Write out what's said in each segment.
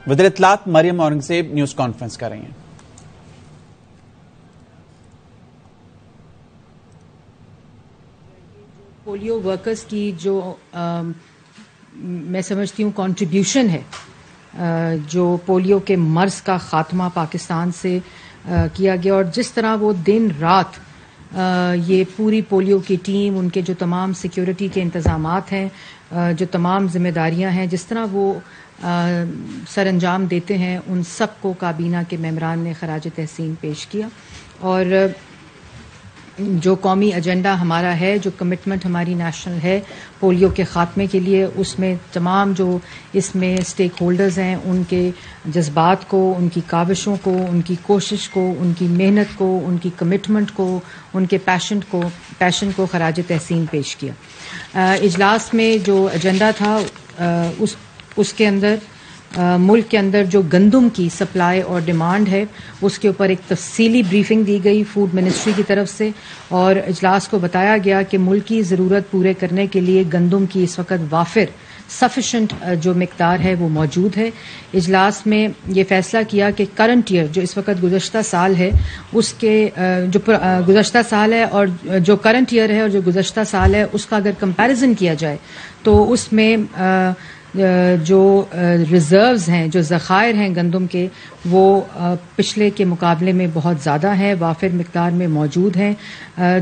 وزیر اطلاعات Maryam Aurangzeb news conference کر رہی ہیں۔ پولیو ورکرز کی جو میں سمجھتی ہوں کنٹریبیوشن ہے، جو پولیو کے مرض کا خاتمہ پاکستان سے کیا گیا، اور جس طرح وہ دن رات یہ پوری پولیو کی ٹیم، ان کے جو تمام سیکیورٹی کے انتظامات ہیں، جو تمام ذمہ داریاں ہیں، جس طرح وہ سر انجام دیتے ہیں، ان سب کو کابینہ کے ممبران نے خراج تحسین پیش کیا۔ اور جو قومی ایجنڈا ہمارا ہے، جو کمٹمنٹ ہماری نیشنل ہے پولیو کے خاتمے کے لیے، اس میں تمام جو اس میں اسٹیک ہولڈرز ہیں، ان کے جذبات کو، ان کی کاوشوں کو، ان کی کوشش کو، ان کی محنت کو، ان کی کمٹمنٹ کو، ان کے پیشن کو خراج تحسین پیش کیا۔ اجلاس میں جو ایجنڈا تھا اس کے اندر ملک کے اندر جو گندم کی سپلائی اور ڈیمانڈ ہے، اس کے اوپر ایک تفصیلی بریفنگ دی گئی فوڈ منسٹری کی طرف سے، اور اجلاس کو بتایا گیا کہ ملکی ضرورت پورے کرنے کے لیے گندم کی اس وقت وافر سفیشینٹ جو مقدار ہے وہ موجود ہے۔ اجلاس میں یہ فیصلہ کیا کہ کرنٹ ایئر جو اس وقت گزشتہ سال ہے، اس کے جو گزشتہ سال ہے اور جو کرنٹ ایئر ہے اور جو گزشتہ سال ہے، اس کا اگر کمپیریزن کیا جائے تو اس میں جو ریزروز ہیں، جو ذخائر ہیں گندم کے، وہ پچھلے کے مقابلے میں بہت زیادہ ہیں، وافر مقدار میں موجود ہیں۔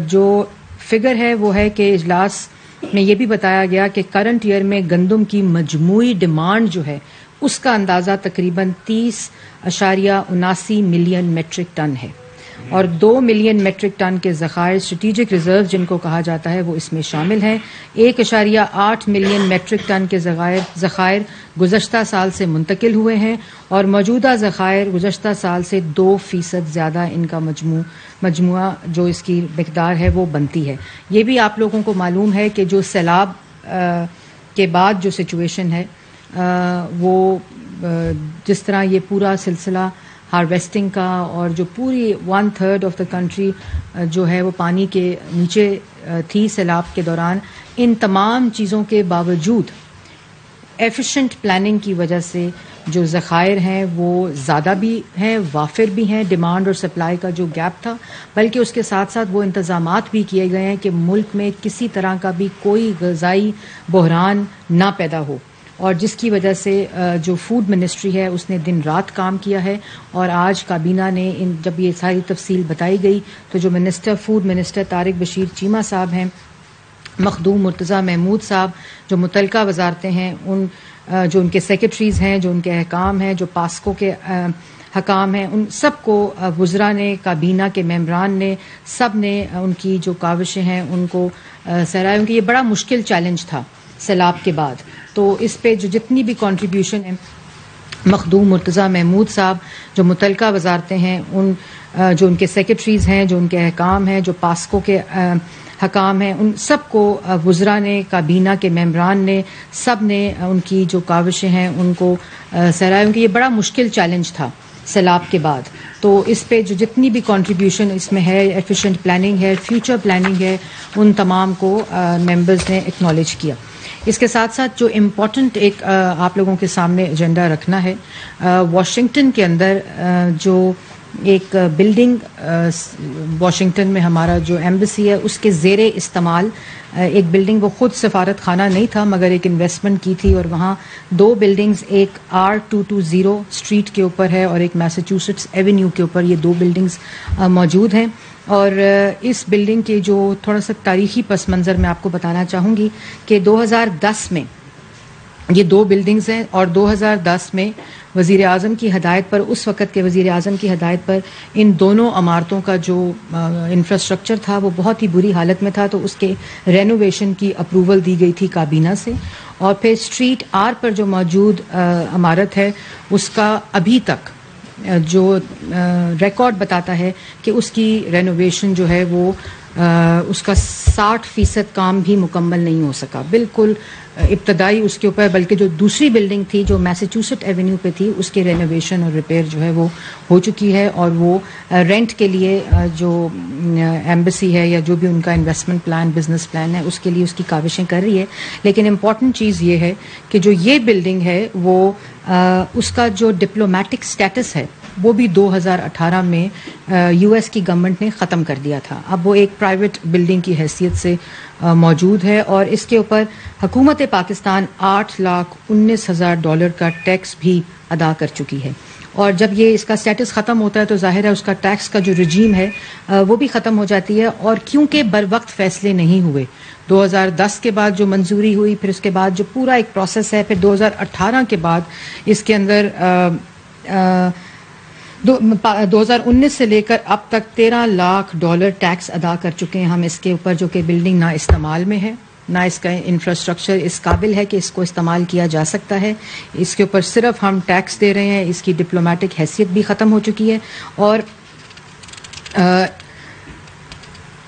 جو فگر ہے وہ ہے کہ اجلاس میں یہ بھی بتایا گیا کہ کرنٹ ایئر میں گندم کی مجموعی ڈیمانڈ جو ہے، اس کا اندازہ تقریباً 30.79 ملین میٹرک ٹن ہے، اور 2 ملین میٹرک ٹن کے ذخائر اسٹریٹجک ریزرو جن کو کہا جاتا ہے وہ اس میں شامل ہیں۔ 1.8 ملین میٹرک ٹن کے ذخائر گزشتہ سال سے منتقل ہوئے ہیں، اور موجودہ ذخائر گزشتہ سال سے 2% زیادہ ان کا مجموعہ جو اس کی مقدار ہے وہ بنتی ہے۔ یہ بھی آپ لوگوں کو معلوم ہے کہ جو سیلاب کے بعد جو سچویشن ہے، وہ جس طرح یہ پورا سلسلہ ہارویسٹنگ کا، اور جو پوری 1/3 آف دا کنٹری جو ہے وہ پانی کے نیچے تھی سیلاب کے دوران، ان تمام چیزوں کے باوجود ایفیشینٹ پلاننگ کی وجہ سے جو ذخائر ہیں وہ زیادہ بھی ہیں، وافر بھی ہیں۔ ڈیمانڈ اور سپلائی کا جو گیپ تھا، بلکہ اس کے ساتھ ساتھ وہ انتظامات بھی کیے گئے ہیں کہ ملک میں کسی طرح کا بھی کوئی غذائی بحران نہ پیدا ہو، اور جس کی وجہ سے جو فوڈ منسٹری ہے اس نے دن رات کام کیا ہے۔ اور آج کابینہ نے جب یہ ساری تفصیل بتائی گئی تو جو فوڈ منسٹر طارق بشیر چیمہ صاحب ہیں، مخدوم مرتضی محمود صاحب، جو متعلقہ وزارتیں ہیں، جو ان کے سیکرٹریز ہیں، جو ان کے حکام ہیں، جو پاسکو کے حکام ہیں، ان سب کو وزراء نے، کابینہ کے ممبران نے، سب نے ان کی جو کاوشیں ہیں ان کو سراہا، کیونکہ یہ بڑا مشکل چیلنج تھا سیلاب کے بعد۔ تو اس پہ جو جتنی بھی کنٹریبیوشن ہے، مخدوم مرتضی محمود صاحب، جو متعلقہ وزارتیں ہیں، جو ان کے سیکرٹریز ہیں، جو ان کے حکام ہیں، جو پاسکو کے حکام ہیں، ان سب کو وزراء نے، کابینہ کے ممبران نے، سب نے ان کی جو کاوشیں ہیں ان کو سراہا، کیونکہ یہ بڑا مشکل چیلنج تھا سیلاب کے بعد۔ تو اس پہ جو جتنی بھی کنٹریبیوشن اس میں ہے، ایفیشینٹ پلاننگ ہے، فیوچر پلاننگ ہے، ان تمام کو ممبرز نے ایکنالج کیا۔ اس کے ساتھ ساتھ جو امپورٹنٹ ایک آپ لوگوں کے سامنے ایجنڈا رکھنا ہے، واشنگٹن کے اندر جو ایک بلڈنگ، واشنگٹن میں ہمارا جو ایمبیسی ہے اس کے زیر استعمال ایک بلڈنگ، وہ خود سفارت خانہ نہیں تھا مگر ایک انویسٹمنٹ کی تھی، اور وہاں 2 بلڈنگز، ایک R220 اسٹریٹ کے اوپر ہے اور ایک میساچوسٹس ایونیو کے اوپر، یہ 2 بلڈنگز موجود ہیں۔ اور اس بلڈنگ کے جو تھوڑا سا تاریخی پس منظر میں آپ کو بتانا چاہوں گی کہ 2010 میں یہ 2 بلڈنگز ہیں، اور 2010 میں وزیر اعظم کی ہدایت پر، اس وقت کے وزیر اعظم کی ہدایت پر، ان دونوں عمارتوں کا جو انفراسٹرکچر تھا وہ بہت ہی بری حالت میں تھا، تو اس کے رینوویشن کی اپروول دی گئی تھی کابینہ سے۔ اور پھر اسٹریٹ R پر جو موجود عمارت ہے، اس کا ابھی تک جو ریکارڈ بتاتا ہے کہ اس کی رینوویشن جو ہے وہ اس کا 60% کام بھی مکمل نہیں ہو سکا، بالکل ابتدائی اس کے اوپر، بلکہ جو دوسری بلڈنگ تھی جو میساچوسٹ ایونیو پہ تھی اس کے رینوویشن اور ریپیئر جو ہے وہ ہو چکی ہے، اور وہ رینٹ کے لیے جو ایمبیسی ہے یا جو بھی ان کا انویسٹمنٹ پلان بزنس پلان ہے اس کے لیے اس کی کاوشیں کر رہی ہے. لیکن امپورٹنٹ چیز یہ ہے کہ جو یہ بلڈنگ ہے وہ اس کا جو ڈپلومیٹک سٹیٹس ہے وہ بھی 2018 میں یو ایس کی گورنمنٹ نے ختم کر دیا تھا. اب وہ ایک پرائیویٹ بلڈنگ کی حیثیت سے موجود ہے، اور اس کے اوپر حکومت پاکستان $8,19,000 کا ٹیکس بھی ادا کر چکی ہے. اور جب یہ اس کا سٹیٹس ختم ہوتا ہے تو ظاہر ہے اس کا ٹیکس کا جو رجیم ہے وہ بھی ختم ہو جاتی ہے. اور کیونکہ بر وقت فیصلے نہیں ہوئے، 2010 کے بعد جو منظوری ہوئی، پھر اس کے بعد جو پورا ایک پروسیس ہے، پھر 2018 کے بعد اس کے اندر 2019 سے لے کر اب تک $13 لاکھ ٹیکس ادا کر چکے ہیں ہم اس کے اوپر، جو کہ بلڈنگ نہ استعمال میں ہے، نہ اس کا انفراسٹرکچر اس قابل ہے کہ اس کو استعمال کیا جا سکتا ہے. اس کے اوپر صرف ہم ٹیکس دے رہے ہیں، اس کی ڈپلومیٹک حیثیت بھی ختم ہو چکی ہے. اور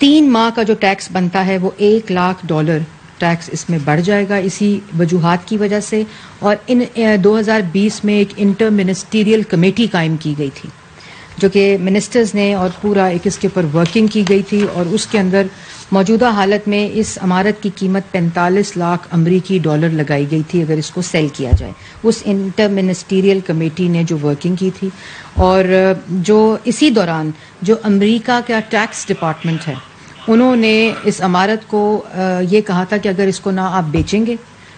3 ماہ کا جو ٹیکس بنتا ہے وہ $1 لاکھ ٹیکس اس میں بڑھ جائے گا اسی وجوہات کی وجہ سے. اور 2020 میں ایک انٹر منسٹریل کمیٹی قائم کی گئی تھی جو کہ منسٹرز نے، اور پورا ایک اس کے اوپر ورکنگ کی گئی تھی، اور اس کے اندر موجودہ حالت میں اس عمارت کی قیمت $45 لاکھ امریکی لگائی گئی تھی اگر اس کو سیل کیا جائے. اس انٹر منسٹریل کمیٹی نے جو ورکنگ کی تھی، اور جو اسی دوران جو امریکہ کا ٹیکس ڈپارٹمنٹ ہے انہوں نے اس عمارت کو یہ کہا تھا کہ اگر اس کو نہ آپ بیچیں گے،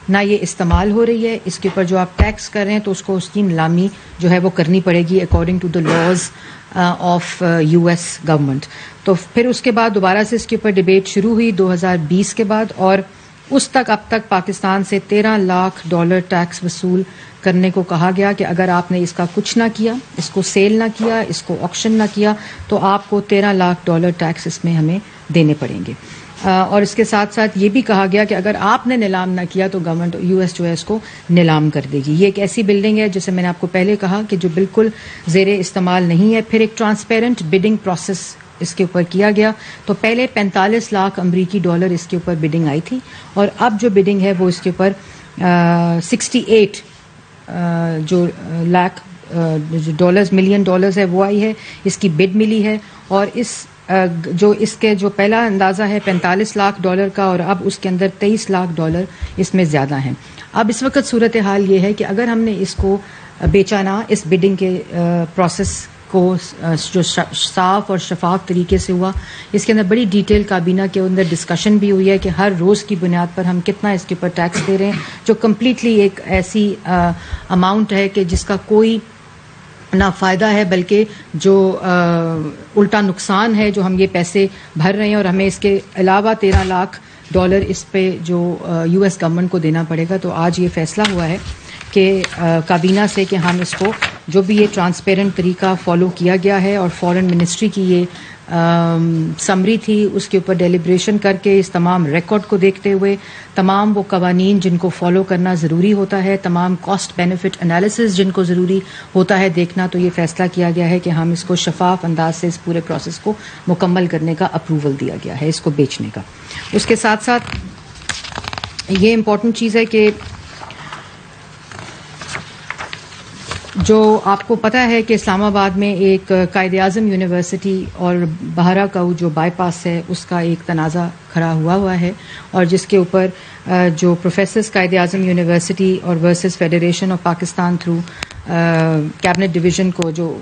نہ یہ استعمال ہو رہی ہے، اس کے اوپر جو آپ ٹیکس کر رہے ہیں تو اس کو اس کی نیلامی جو ہے وہ کرنی پڑے گی according to the laws of U S government. تو پھر اس کے بعد دوبارہ سے اس کے اوپر ڈبیٹ شروع ہوئی 2020 کے بعد، اور اس تک اب تک پاکستان سے $13 لاکھ ٹیکس وصول کرنے کو کہا گیا کہ اگر آپ نے اس کا کچھ نہ کیا، اس کو سیل نہ کیا، اس کو آکشن نہ کیا، تو آپ کو $13 لاکھ ٹیکس اس میں ہمیں دینے پڑیں گے. اور اس کے ساتھ ساتھ یہ بھی کہا گیا کہ اگر آپ نے نیلام نہ کیا تو گورنمنٹ یو ایس جو ہے اس کو نیلام کر دے گی. یہ ایک ایسی بلڈنگ ہے جسے میں نے آپ کو پہلے کہا کہ جو بالکل زیر استعمال نہیں ہے. پھر ایک ٹرانسپیرنٹ بڈنگ پروسیس اس کے اوپر کیا گیا، تو پہلے $45 لاکھ امریکی اس کے اوپر بڈنگ آئی تھی، اور اب جو بڈنگ ہے وہ اس کے اوپر 68 جو لاکھ ملین ڈالرز ہے وہ آئی ہے، اس کی بڈ ملی ہے. اور اس کے جو پہلا اندازہ ہے $45 لاکھ کا، اور اب اس کے اندر $23 لاکھ اس میں زیادہ ہیں. اب اس وقت صورتحال یہ ہے کہ اگر ہم نے اس کو بیچا نہ، اس بڈنگ کے پروسیس کو جو صاف اور شفاف طریقے سے ہوا، اس کے اندر بڑی ڈیٹیل کابینہ کے اندر ڈسکشن بھی ہوئی ہے کہ ہر روز کی بنیاد پر ہم کتنا اس کے اوپر ٹیکس دے رہے ہیں، جو کمپلیٹلی ایک ایسی اماؤنٹ ہے کہ جس کا کوئی نہ فائدہ ہے بلکہ جو الٹا نقصان ہے، جو ہم یہ پیسے بھر رہے ہیں اور ہمیں اس کے علاوہ $13 لاکھ اس پہ جو یو ایس گورنمنٹ کو دینا پڑے گا. تو آج یہ فیصلہ ہوا ہے کہ کابینہ سے کہ ہم اس کو جو بھی یہ ٹرانسپیرنٹ طریقہ فالو کیا گیا ہے، اور فارن منسٹری کی یہ سمری تھی، اس کے اوپر ڈیلیبریشن کر کے اس تمام ریکارڈ کو دیکھتے ہوئے تمام وہ قوانین جن کو فالو کرنا ضروری ہوتا ہے، تمام کاسٹ بینیفٹ انالیسز جن کو ضروری ہوتا ہے دیکھنا، تو یہ فیصلہ کیا گیا ہے کہ ہم اس کو شفاف انداز سے اس پورے پروسیس کو مکمل کرنے کا اپروول دیا گیا ہے اس کو بیچنے کا. اس کے ساتھ ساتھ یہ امپورٹنٹ چیز ہے کہ جو آپ کو پتہ ہے کہ اسلام آباد میں ایک قائد اعظم یونیورسٹی اور بہارا کاؤ جو بائی پاس ہے اس کا ایک تنازع کھڑا ہوا ہے، اور جس کے اوپر جو پروفیسرز قائد اعظم یونیورسٹی اور versus federation of Pakistan through cabinet division کو جو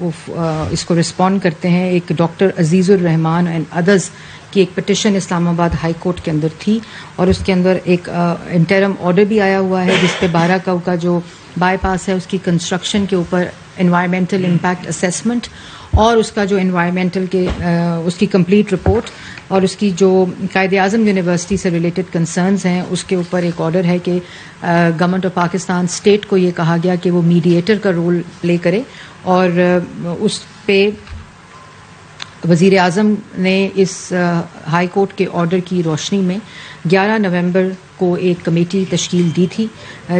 اس کو رسپونڈ کرتے ہیں، ایک doctor Aziz ur Rahman and others کی ایک پٹیشن اسلام آباد ہائی کورٹ کے اندر تھی، اور اس کے اندر ایک انٹرم آرڈر بھی آیا ہوا ہے جس پہ بہارا کاؤ کا جو بائی پاس ہے اس کی کنسٹرکشن کے اوپر انوائرمنٹل امپیکٹ اسیسمنٹ اور اس کا جو انوائرمنٹل کے اس کی کمپلیٹ رپورٹ اور اس کی جو قائد اعظم یونیورسٹی سے ریلیٹڈ کنسرنز ہیں اس کے اوپر ایک آرڈر ہے کہ گورنمنٹ آف پاکستان اسٹیٹ کو یہ کہا گیا کہ وہ میڈیٹر کا رول پلے کرے، اور اس پہ وزیر اعظم نے اس ہائی کورٹ کے آرڈر کی روشنی میں 11 نومبر کو ایک کمیٹی تشکیل دی تھی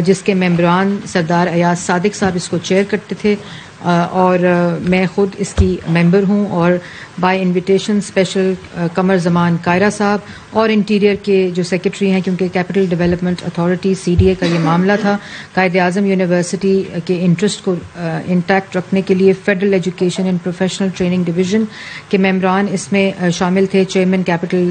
جس کے ممبران سردار ایاز صادق صاحب اس کو چیئر کرتے تھے، اور میں خود اس کی ممبر ہوں، اور by invitation special Qamar Zaman Kaira صاحب اور انٹیریئر کے جو سیکرٹری ہیں، کیونکہ کیپٹل ڈیولپمنٹ اتھارٹی CDA کا یہ معاملہ تھا. قائد اعظم یونیورسٹی کے انٹرسٹ کو انٹیکٹ رکھنے کے لیے federal education and professional training division کے ممبران اس میں شامل تھے. Chairman capital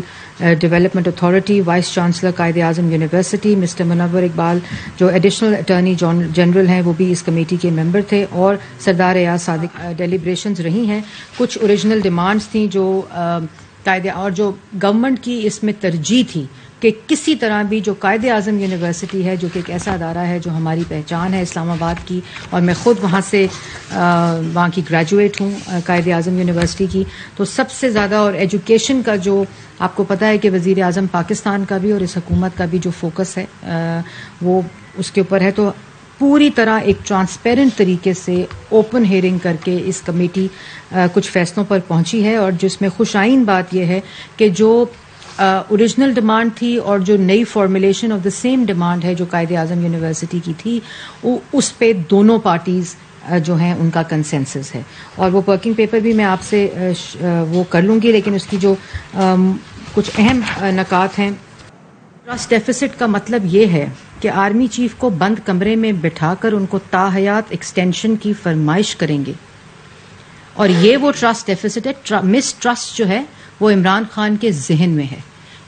development authority, vice chancellor قائد اعظم یونیورسٹی مسٹر منور اقبال جو ایڈیشنل اٹارنی جنرل ہیں وہ بھی اس کمیٹی کے ممبر تھے، اور سردار ایاز صادق. ڈیلیبریشنز رہی ہیں. کچھ اوریجنل ڈیمانڈز تھیں جو اور جو گورنمنٹ کی اس میں ترجیح تھی کہ کسی طرح بھی جو قائد اعظم یونیورسٹی ہے، جو کہ ایک ایسا ادارہ ہے جو ہماری پہچان ہے اسلام آباد کی، اور میں خود وہاں کی گریجویٹ ہوں قائد اعظم یونیورسٹی کی، تو سب سے زیادہ اور ایجوکیشن کا جو آپ کو پتہ ہے کہ وزیر اعظم پاکستان کا بھی اور اس حکومت کا بھی جو فوکس ہے وہ اس کے اوپر ہے. تو پوری طرح ایک ٹرانسپیرنٹ طریقے سے اوپن ہیئرنگ کر کے اس کمیٹی کچھ فیصلوں پر پہنچی ہے، اور جس میں خوش آئین بات یہ ہے کہ جو اوریجنل ڈیمانڈ تھی اور جو نئی formulation of the same demand ہے جو قائد اعظم یونیورسٹی کی تھی، اس پہ دونوں پارٹیز جو ہیں ان کا کنسنسس ہے. اور وہ ورکنگ پیپر بھی میں آپ سے وہ کر لوں گی، لیکن اس کی جو کچھ اہم نکات ہیں. ٹرسٹ ڈیفیسٹ کا مطلب یہ ہے کہ آرمی چیف کو بند کمرے میں بٹھا کر ان کو تاحیات ایکسٹینشن کی فرمائش کریں گے، اور یہ وہ ٹرسٹ ڈیفیسٹ ہے. مس ٹرسٹ جو ہے وہ عمران خان کے ذہن میں ہے،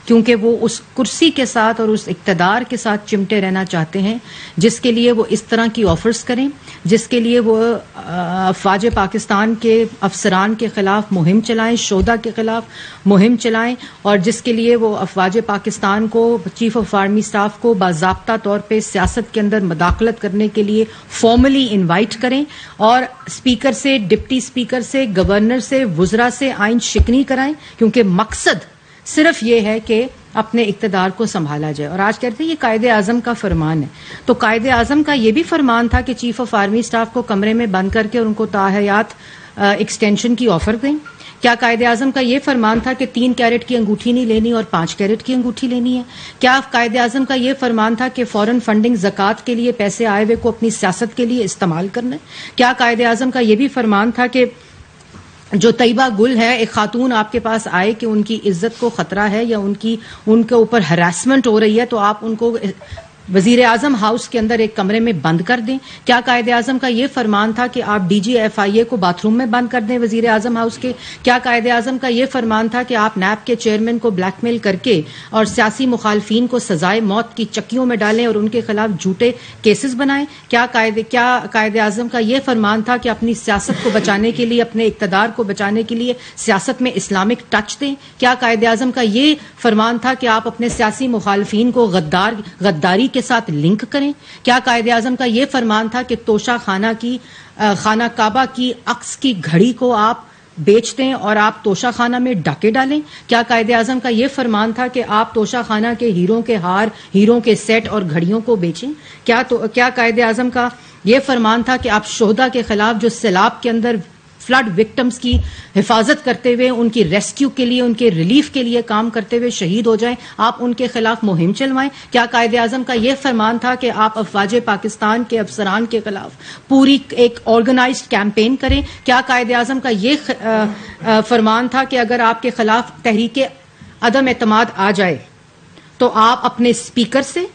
کیونکہ وہ اس کرسی کے ساتھ اور اس اقتدار کے ساتھ چمٹے رہنا چاہتے ہیں جس کے لیے وہ اس طرح کی آفرز کریں، جس کے لیے وہ افواج پاکستان کے افسران کے خلاف مہم چلائیں، شہدا کے خلاف مہم چلائیں، اور جس کے لیے وہ افواج پاکستان کو، چیف آف آرمی اسٹاف کو باضابطہ طور پہ سیاست کے اندر مداخلت کرنے کے لیے فارملی انوائٹ کریں، اور اسپیکر سے، ڈپٹی اسپیکر سے، گورنر سے، وزراء سے آئین شکنی کرائیں، کیونکہ مقصد صرف یہ ہے کہ اپنے اقتدار کو سنبھالا جائے. اور آج کہتے ہیں یہ قائد اعظم کا فرمان ہے، تو قائد اعظم کا یہ بھی فرمان تھا کہ چیف آف آرمی اسٹاف کو کمرے میں بند کر کے ان کو تاحیات ایکسٹینشن کی آفر دیں. کیا قائد اعظم کا یہ فرمان تھا کہ 3 کیرٹ کی انگوٹھی نہیں لینی اور 5 کیرٹ کی انگوٹھی لینی ہے؟ کیا قائد اعظم کا یہ فرمان تھا کہ فورن فنڈنگ زکوٰۃ کے لیے پیسے آئے ہوئے کو اپنی سیاست کے لیے استعمال کرنا ہے؟ کیا قائد اعظم کا یہ بھی فرمان تھا کہ جو طیبہ گل ہے، ایک خاتون آپ کے پاس آئے کہ ان کی عزت کو خطرہ ہے یا ان کے اوپر ہراسمنٹ ہو رہی ہے تو آپ ان کو وزیر اعظم ہاؤس کے اندر ایک کمرے میں بند کر دیں؟ کیا قائد اعظم کا یہ فرمان تھا کہ آپ DGFIA کو باتھ روم میں بند کر دیں وزیر اعظم ہاؤس کے؟ کیا قائد اعظم کا یہ فرمان تھا کہ آپ نیب کے چیئرمین کو بلیک میل کر کے اور سیاسی مخالفین کو سزائے موت کی چکیوں میں ڈالیں اور ان کے خلاف جھوٹے کیسز بنائیں؟ کیا قائد اعظم کا یہ فرمان تھا کہ اپنی سیاست کو بچانے کے لیے، اپنے اقتدار کو بچانے کے لیے سیاست میں اسلامک ٹچ دیں؟ کیا قائد اعظم کا یہ فرمان تھا کہ آپ اپنے سیاسی مخالفین کو غداری کے ساتھ لنک کریں؟ کیا قائد اعظم کا یہ فرمان تھا کہ توشہ خانہ کعبہ کی عکس کی گھڑی کو آپ بیچ دیں اور آپ توشہ خانہ میں ڈاکے ڈالیں؟ کیا قائد اعظم کا یہ فرمان تھا کہ آپ توشہ خانہ کے ہیروں کے ہار، ہیروں کے سیٹ اور گھڑیوں کو بیچیں؟ کیا قائد اعظم کا یہ فرمان تھا کہ آپ شہدا کے خلاف جو سیلاب کے اندر فلڈ وکٹمز کی حفاظت کرتے ہوئے، ان کی ریسکیو کے لیے، ان کے ریلیف کے لیے کام کرتے ہوئے شہید ہو جائیں، آپ ان کے خلاف مہم چلوائیں؟ کیا قائد اعظم کا یہ فرمان تھا کہ آپ افواج پاکستان کے افسران کے خلاف پوری ایک آرگنائزڈ کیمپین کریں؟ کیا قائد اعظم کا یہ فرمان تھا کہ اگر آپ کے خلاف تحریک عدم اعتماد آ جائے تو آپ اپنے اسپیکر سے،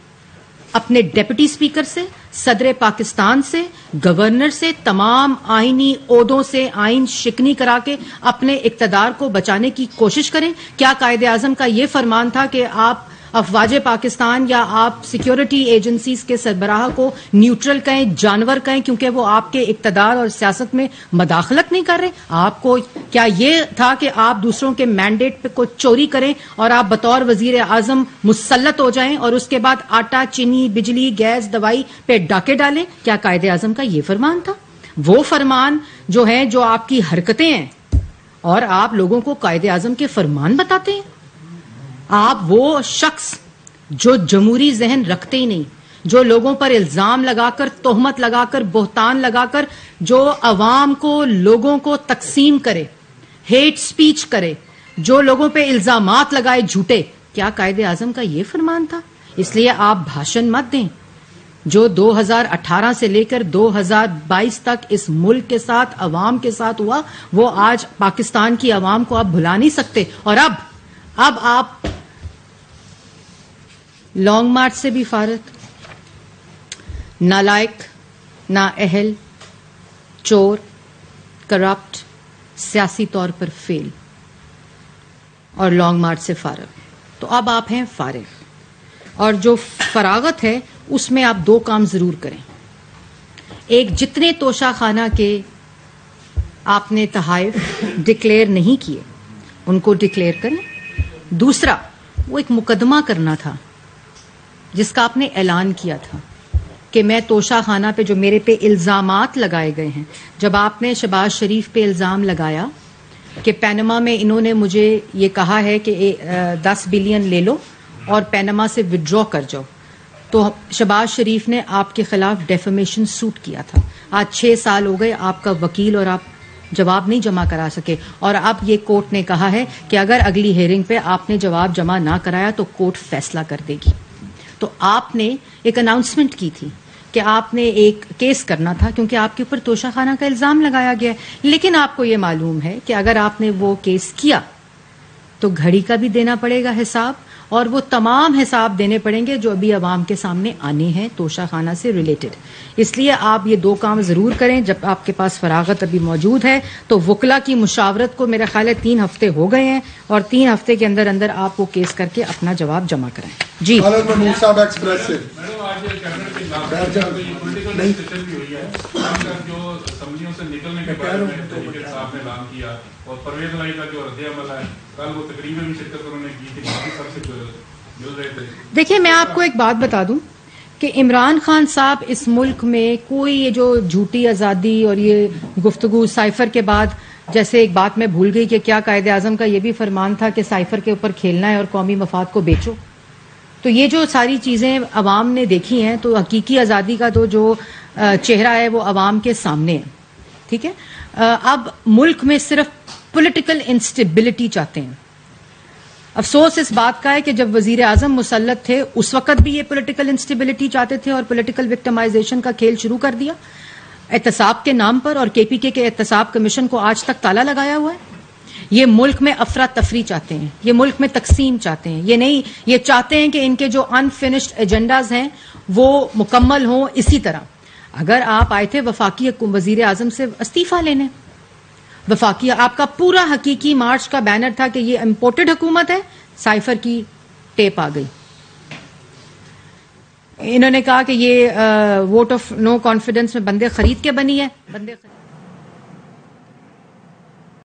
اپنے ڈپٹی اسپیکر سے، صدر پاکستان سے، گورنر سے، تمام آئینی عہدوں سے آئین شکنی کرا کے اپنے اقتدار کو بچانے کی کوشش کریں؟ کیا قائد اعظم کا یہ فرمان تھا کہ آپ افواج پاکستان یا آپ سیکیورٹی ایجنسیز کے سربراہ کو نیوٹرل کہیں، جانور کہیں، کیونکہ وہ آپ کے اقتدار اور سیاست میں مداخلت نہیں کر رہے؟ آپ کو کیا یہ تھا کہ آپ دوسروں کے مینڈیٹ کو چوری کریں اور آپ بطور وزیر اعظم مسلط ہو جائیں اور اس کے بعد آٹا، چینی، بجلی، گیس، دوائی پہ ڈاکے ڈالیں؟ کیا قائد اعظم کا یہ فرمان تھا؟ وہ فرمان جو ہیں، جو آپ کی حرکتیں ہیں، اور آپ لوگوں کو قائد اعظم کے فرمان بتاتے ہیں؟ آپ وہ شخص جو جمہوری ذہن رکھتے ہی نہیں، جو لوگوں پر الزام لگا کر، تہمت لگا کر، بہتان لگا کر جو عوام کو، لوگوں کو تقسیم کرے، ہیٹ سپیچ کرے، جو لوگوں پہ الزامات لگائے جھوٹے، کیا قائد اعظم کا یہ فرمان تھا؟ اس لیے آپ بھاشن مت دیں. جو 2018 سے لے کر 2022 تک اس ملک کے ساتھ، عوام کے ساتھ ہوا، وہ آج پاکستان کی عوام کو آپ بھلا نہیں سکتے. اور اب آپ لانگ مارچ سے بھی فارغ، نالائق، نااہل، چور، کرپٹ، سیاسی طور پر فیل، اور لانگ مارچ سے فارغ. تو اب آپ ہیں فارغ، اور جو فراغت ہے اس میں آپ دو کام ضرور کریں. ایک، جتنے توشہ خانہ کے آپ نے تحائف ڈکلیئر نہیں کیے ان کو ڈکلیئر کریں. دوسرا، وہ ایک مقدمہ کرنا تھا جس کا آپ نے اعلان کیا تھا کہ میں توشہ خانہ پہ جو میرے پہ الزامات لگائے گئے ہیں، جب آپ نے شہباز شریف پہ الزام لگایا کہ پینما میں انہوں نے مجھے یہ کہا ہے کہ 10 بلین لے لو اور پینما سے وڈرا کر جاؤ، تو شہباز شریف نے آپ کے خلاف ڈیفیمیشن سوٹ کیا تھا. آج 6 سال ہو گئے آپ کا وکیل اور آپ جواب نہیں جمع کرا سکے، اور اب یہ کورٹ نے کہا ہے کہ اگر اگلی ہیئرنگ پہ آپ نے جواب جمع نہ کرایا تو کورٹ فیصلہ کر دے گی. تو آپ نے ایک اناؤنسمنٹ کی تھی کہ آپ نے ایک کیس کرنا تھا کیونکہ آپ کے اوپر توشہ خانہ کا الزام لگایا گیا ہے، لیکن آپ کو یہ معلوم ہے کہ اگر آپ نے وہ کیس کیا تو گھڑی کا بھی دینا پڑے گا حساب، اور وہ تمام حساب دینے پڑیں گے جو ابھی عوام کے سامنے آنے ہیں توشہ خانہ سے ریلیٹڈ. اس لیے آپ یہ دو کام ضرور کریں جب آپ کے پاس فراغت ابھی موجود ہے. تو وکلا کی مشاورت کو میرا خیال ہے 3 ہفتے ہو گئے ہیں، اور 3 ہفتے کے اندر اندر آپ وہ کیس کر کے اپنا جواب جمع کریں. جی اور پرویز لائی کا جو رد عمل ہے کل وہ تقریب میں بھی شرکت انہوں نے کی تھی، باقی سب سے مل رہے تھے. دیکھیے میں آپ کو ایک بات بتا دوں کہ عمران خان صاحب اس ملک میں کوئی یہ جو جھوٹی آزادی اور یہ گفتگو سائفر کے بعد، جیسے ایک بات میں بھول گئی کہ کیا قائد اعظم کا یہ بھی فرمان تھا کہ سائفر کے اوپر کھیلنا ہے اور قومی مفاد کو بیچو. تو یہ جو ساری چیزیں عوام نے دیکھی ہیں تو حقیقی آزادی کا تو جو چہرہ ہے وہ عوام کے سامنے ہے. ٹھیک ہے، اب ملک میں صرف پولیٹیکل انسٹیبلٹی چاہتے ہیں. افسوس اس بات کا ہے کہ جب وزیر اعظم مسلط تھے اس وقت بھی یہ پولیٹیکل انسٹیبلٹی چاہتے تھے اور پولیٹیکل وکٹمائزیشن کا کھیل شروع کر دیا احتساب کے نام پر، اور کے پی کے احتساب کمیشن کو آج تک تالا لگایا ہوا ہے. یہ ملک میں افراتفری چاہتے ہیں، یہ ملک میں تقسیم چاہتے ہیں، یہ نہیں، یہ چاہتے ہیں کہ ان کے جو انفنشڈ ایجنڈاز ہیں وہ مکمل ہوں. اسی طرح اگر آپ آئے تھے وفاقی وزیر اعظم سے استعفیٰ لینے، وفاقی آپ کا پورا حقیقی مارچ کا بینر تھا کہ یہ امپورٹڈ حکومت ہے، سائفر کی ٹیپ آ گئی. انہوں نے کہا کہ یہ ووٹ آف نو کانفیڈنس میں بندے خرید کے بنی ہے، بندے خرید